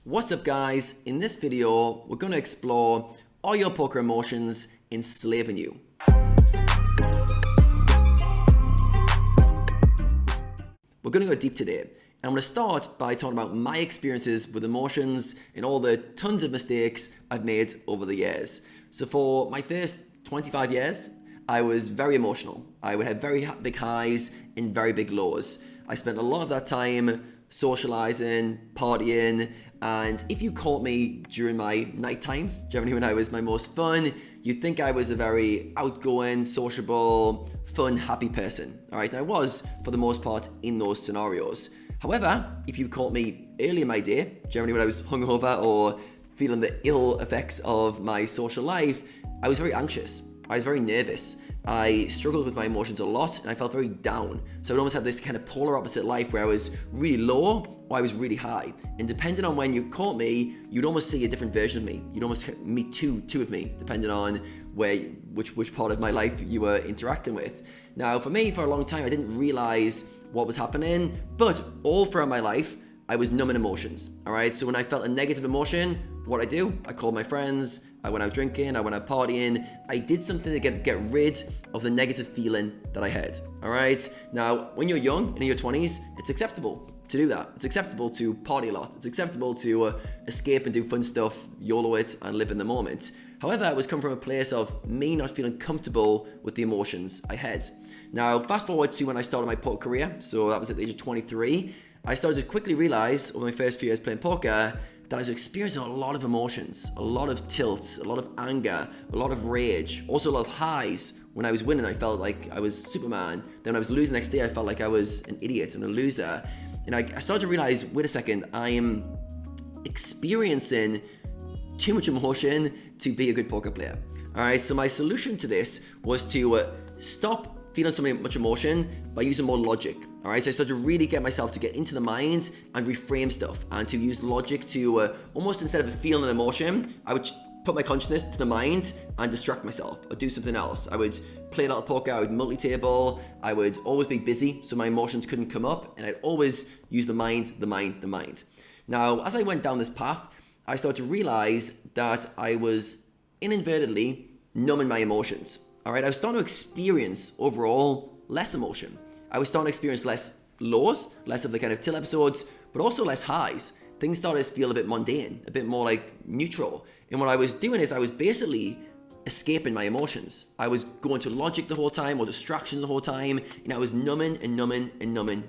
What's up guys, in this video we're going to explore are your poker emotions enslaving you? We're going to go deep today and I'm going to start by talking about my experiences with emotions and all the tons of mistakes I've made over the years. So for my first 25 years I was very emotional. I would have very big highs and very big lows. I spent a lot of that time socializing, partying, and if you caught me during my night times, generally when I was my most fun, you'd think I was a very outgoing, sociable, fun, happy person. All right, and I was for the most part in those scenarios. However, if you caught me early in my day, generally when I was hungover or feeling the ill effects of my social life, I was very anxious. I was very nervous. I struggled with my emotions a lot and I felt very down. So I would almost have this kind of polar opposite life where I was really low or I was really high. And depending on when you caught me, you'd almost see a different version of me. You'd almost meet two of me, depending on which part of my life you were interacting with. Now, for me, for a long time, I didn't realize what was happening, but all throughout my life, I was numbing emotions, all right? So when I felt a negative emotion, what I called my friends, I went out drinking, I went out partying, I did something to get rid of the negative feeling that I had, all right? Now, when you're young, in your 20s, it's acceptable to do that. It's acceptable to party a lot. It's acceptable to escape and do fun stuff, YOLO it, and live in the moment. However, it was coming from a place of me not feeling comfortable with the emotions I had. Now, fast forward to when I started my poker career, so that was at the age of 23, I started to quickly realize over my first few years playing poker that I was experiencing a lot of emotions, a lot of tilt, a lot of anger, a lot of rage, also a lot of highs. When I was winning, I felt like I was Superman. Then when I was losing the next day, I felt like I was an idiot and a loser. And I started to realize, wait a second, I am experiencing too much emotion to be a good poker player. All right, so my solution to this was to stop feeling so much emotion by using more logic. All right, so I started to really get myself to get into the mind and reframe stuff and to use logic to almost instead of feeling an emotion, I would put my consciousness to the mind and distract myself or do something else. I would play a lot of poker, I would multi-table, I would always be busy so my emotions couldn't come up, and I'd always use the mind. Now, as I went down this path, I started to realize that I was inadvertently numbing my emotions. All right, I was starting to experience overall less emotion. I was starting to experience less lows, less of the kind of tilt episodes, but also less highs. Things started to feel a bit mundane, a bit more like neutral. And what I was doing is I was basically escaping my emotions. I was going to logic the whole time or distractions the whole time, and I was numbing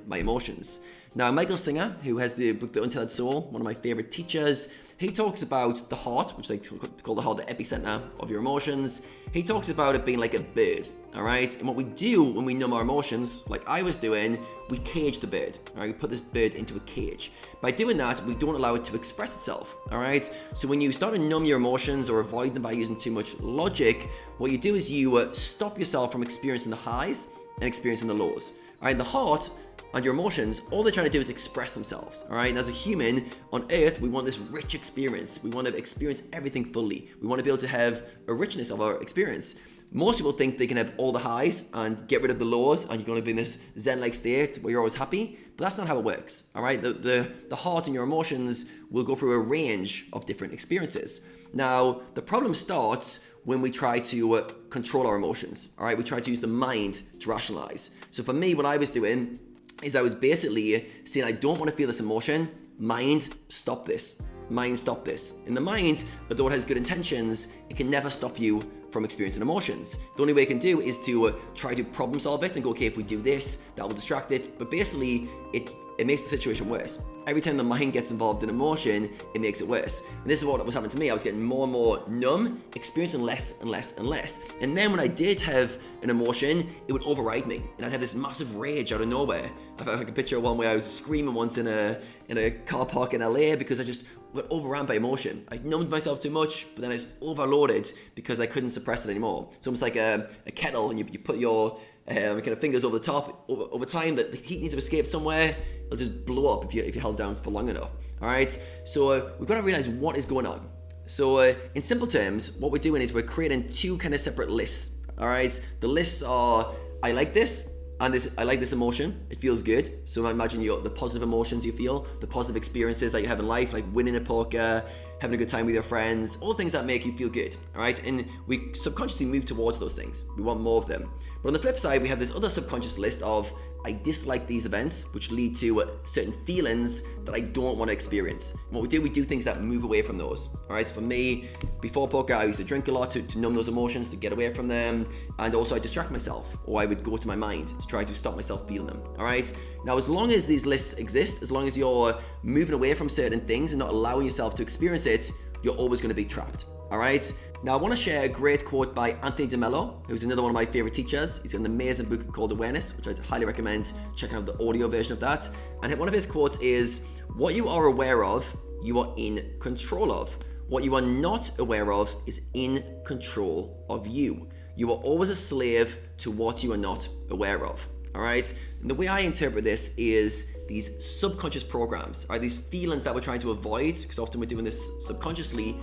my emotions. Now, Michael Singer, who has the book The Untethered Soul, one of my favorite teachers, he talks about the heart, which they call the heart the epicenter of your emotions. He talks about it being like a bird, all right? And what we do when we numb our emotions, like I was doing, we cage the bird, all right? We put this bird into a cage. By doing that, we don't allow it to express itself, all right? So when you start to numb your emotions or avoid them by using too much logic, what you do is you stop yourself from experiencing the highs and experiencing the lows, all right? The heart and your emotions, all they're trying to do is express themselves, all right? And as a human on earth, we want this rich experience. We want to experience everything fully. We want to be able to have a richness of our experience. Most people think they can have all the highs and get rid of the lows and you're going to be in this zen-like state where you're always happy, but that's not how it works, all right? The heart and your emotions will go through a range of different experiences. Now, the problem starts when we try to control our emotions, all right? We try to use the mind to rationalize. So for me, what I was doing is I was basically saying, I don't want to feel this emotion. Mind, stop this. Mind, stop this. In the mind, although it has good intentions, it can never stop you from experiencing emotions. The only way it can do is to try to problem solve it and go, okay, if we do this, that will distract it. But basically, it makes the situation worse. Every time the mind gets involved in emotion, it makes it worse. And this is what was happening to me. I was getting more and more numb, experiencing less and less and less. And then when I did have an emotion, it would override me. And I'd have this massive rage out of nowhere. I can picture one where I was screaming once in a car park in LA because I just got overrun by emotion. I numbed myself too much, but then I was overloaded because I couldn't suppress it anymore. It's almost like a kettle and you put your kind of fingers over the top. Over time, the heat needs to escape somewhere. It'll just blow up if you held down for long enough. All right, so we've got to realize what is going on. So in simple terms, what we're doing is we're creating two kind of separate lists. All right, the lists are I like this And I like this emotion. It feels good. So imagine the positive emotions you feel, the positive experiences that you have in life, like winning at poker, having a good time with your friends, all things that make you feel good, all right? And we subconsciously move towards those things. We want more of them. But on the flip side, we have this other subconscious list of, I dislike these events, which lead to certain feelings that I don't want to experience. And what we do things that move away from those, all right? So for me, before poker, I used to drink a lot to numb those emotions, to get away from them. And also I distract myself, or I would go to my mind to try to stop myself feeling them, all right? Now, as long as these lists exist, as long as you're moving away from certain things and not allowing yourself to experience it, you're always going to be trapped, all right? Now, I want to share a great quote by Anthony DeMello, who's another one of my favorite teachers. He's got an amazing book called Awareness, which I'd highly recommend checking out the audio version of that. And one of his quotes is, what you are aware of, you are in control of. What you are not aware of is in control of you. You are always a slave to what you are not aware of, all right? And the way I interpret this is these subconscious programs, are these feelings that we're trying to avoid, because often we're doing this subconsciously,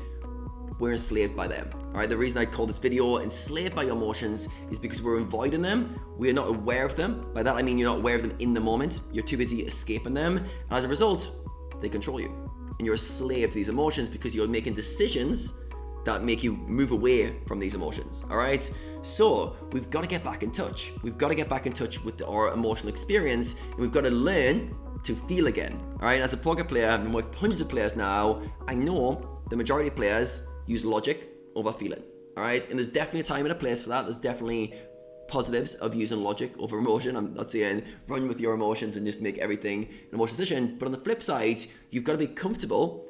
we're enslaved by them. All right, the reason I call this video Enslaved by Your Emotions is because we're avoiding them. We are not aware of them. By that I mean you're not aware of them in the moment. You're too busy escaping them. And as a result, they control you. And you're a slave to these emotions because you're making decisions that make you move away from these emotions, all right? So we've got to get back in touch. We've got to get back in touch with our emotional experience, and we've got to learn to feel again, all right? As a poker player, I've been with hundreds of players now. I know the majority of players use logic over feeling, all right? And there's definitely a time and a place for that. There's definitely positives of using logic over emotion. I'm not saying run with your emotions and just make everything an emotional decision. But on the flip side, you've got to be comfortable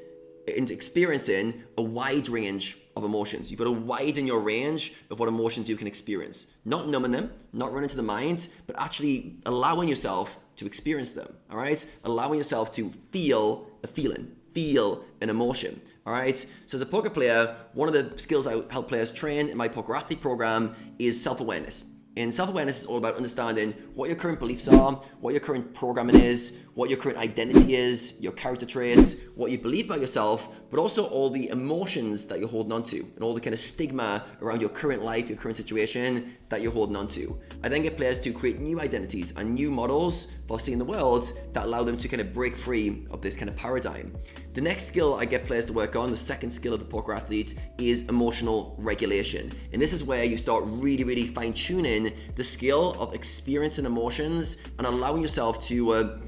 in experiencing a wide range of emotions. You've got to widen your range of what emotions you can experience. Not numbing them, not running to the mind, but actually allowing yourself to experience them, all right? Allowing yourself to feel a feeling, feel an emotion, all right? So as a poker player, one of the skills I help players train in my Poker Athlete program is self-awareness. And self-awareness is all about understanding what your current beliefs are, what your current programming is, what your current identity is, your character traits, what you believe about yourself, but also all the emotions that you're holding on to and all the kind of stigma around your current life, your current situation that you're holding on to. I then get players to create new identities and new models for seeing the world that allow them to kind of break free of this kind of paradigm. The next skill I get players to work on, the second skill of the poker athlete, is emotional regulation. And this is where you start really fine-tuning the skill of experiencing emotions and allowing yourself to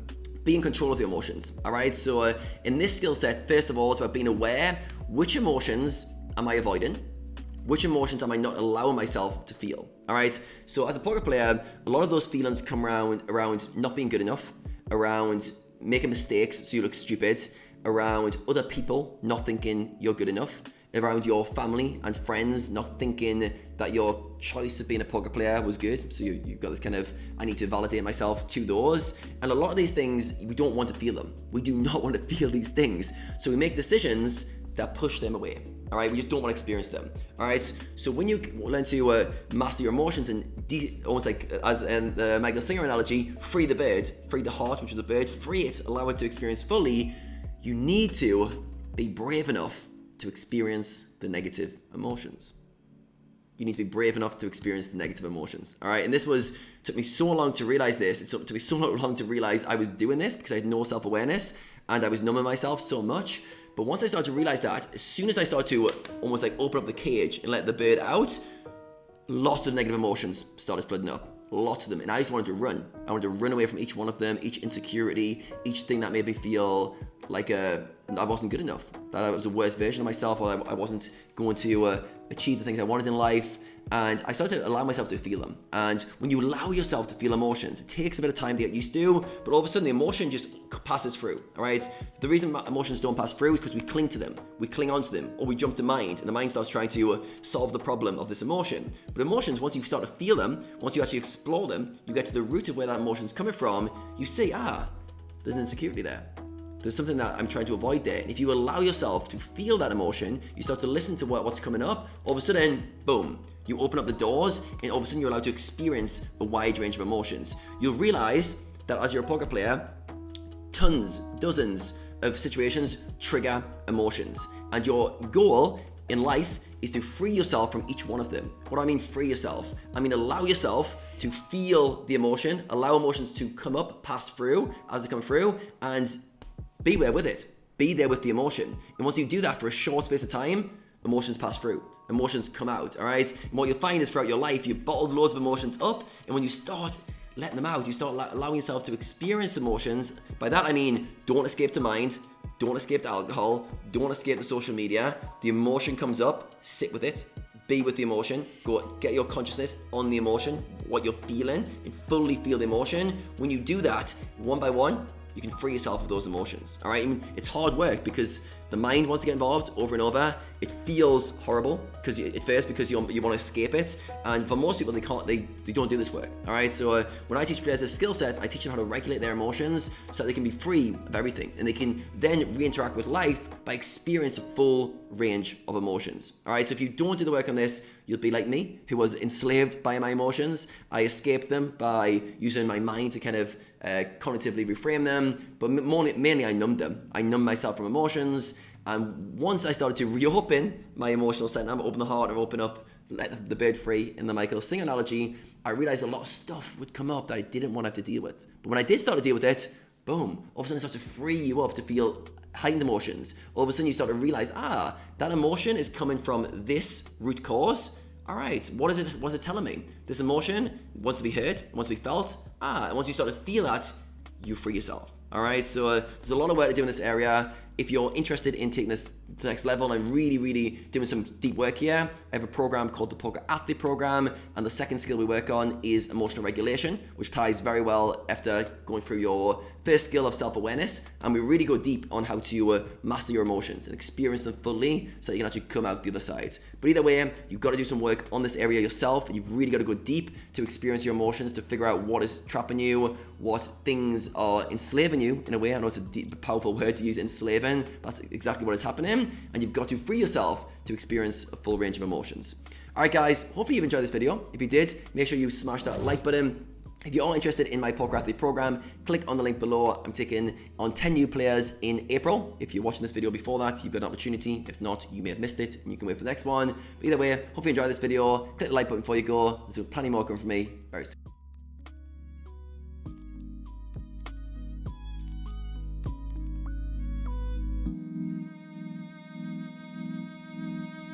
be in control of your emotions, all right? So in this skill set, first of all, it's about being aware, which emotions am I avoiding? Which emotions am I not allowing myself to feel, all right? So as a poker player, a lot of those feelings come around not being good enough, around making mistakes so you look stupid, around other people not thinking you're good enough, around your family and friends not thinking that your choice of being a poker player was good. So you've got this kind of, I need to validate myself to those. And a lot of these things, we don't want to feel them. We do not want to feel these things. So we make decisions that push them away. All right, we just don't want to experience them. All right, so when you learn to master your emotions and almost like as in the Michael Singer analogy, free the bird, free the heart, which is the bird, free it, allow it to experience fully, you need to be brave enough to experience the negative emotions. You need to be brave enough to experience the negative emotions, all right? And took me so long to realize this. It took me so long to realize I was doing this because I had no self-awareness and I was numbing myself so much. But once I started to realize that, as soon as I started to almost like open up the cage and let the bird out, lots of negative emotions started flooding up. Lots of them. And I just wanted to run. I wanted to run away from each one of them, each insecurity, each thing that made me feel like I wasn't good enough, that I was a worse version of myself, or I wasn't going to achieve the things I wanted in life. And I started to allow myself to feel them. And when you allow yourself to feel emotions, it takes a bit of time to get used to, but all of a sudden the emotion just passes through, all right? The reason emotions don't pass through is because we cling to them. We cling onto them, or we jump to mind, and the mind starts trying to solve the problem of this emotion. But emotions, once you start to feel them, once you actually explore them, you get to the root of where that emotion's coming from, you see, there's an insecurity there. There's something that I'm trying to avoid there. And if you allow yourself to feel that emotion, you start to listen to what's coming up, all of a sudden, boom, you open up the doors, and all of a sudden you're allowed to experience a wide range of emotions. You'll realize that as you're a poker player, dozens of situations trigger emotions. And your goal in life is to free yourself from each one of them. What do I mean free yourself? I mean allow yourself to feel the emotion, allow emotions to come up, pass through as they come through, and be there with it. Be there with the emotion. And once you do that for a short space of time, emotions pass through. Emotions come out, all right? And what you'll find is throughout your life, you've bottled loads of emotions up, and when you start letting them out, you start allowing yourself to experience emotions. By that I mean, don't escape to mind, don't escape to alcohol, don't escape to social media. The emotion comes up, sit with it, be with the emotion, go get your consciousness on the emotion, what you're feeling, and fully feel the emotion. When you do that, one by one, you can free yourself of those emotions, all right? I mean, it's hard work because the mind wants to get involved over and over. It feels horrible because at first because you want to escape it, and for most people they don't do this work, all right? So when I teach players a skill set, I teach them how to regulate their emotions so that they can be free of everything, and they can then re-interact with life by experiencing a full range of emotions, all right? So if you don't do the work on this, you'll be like me, who was enslaved by my emotions. I escaped them by using my mind to kind of cognitively reframe them, but mainly I numbed them. I numbed myself from emotions. And once I started to reopen my emotional center, open the heart and open up, let the bird free in the Michael Singer analogy, I realized a lot of stuff would come up that I didn't want to have to deal with. But when I did start to deal with it, boom, all of a sudden it starts to free you up to feel heightened emotions. All of a sudden you start to realize, that emotion is coming from this root cause. All right, what's it telling me? This emotion wants to be heard, wants to be felt. And once you start to feel that, you free yourself. All right, so there's a lot of work to do in this area. If you're interested in taking this to the next level and really doing some deep work here, I have a program called the Poker Athlete Program, and the second skill we work on is emotional regulation, which ties very well after going through your first skill of self-awareness, and we really go deep on how to master your emotions and experience them fully so that you can actually come out the other side. But either way, you've got to do some work on this area yourself, and you've really got to go deep to experience your emotions, to figure out what is trapping you, what things are enslaving you in a way. I know it's a deep, powerful word to use, enslaving. That's exactly what is happening, and you've got to free yourself to experience a full range of emotions. All right, guys, hopefully you've enjoyed this video. If you did, make sure you smash that like button. If you're all interested in my Poker Athlete program, click on the link below. I'm taking on 10 new players in April. If you're watching this video before that, you've got an opportunity. If not, you may have missed it and you can wait for the next one. But either way, hopefully you enjoyed this video. Click the like button before you go. There's plenty more coming from me very soon.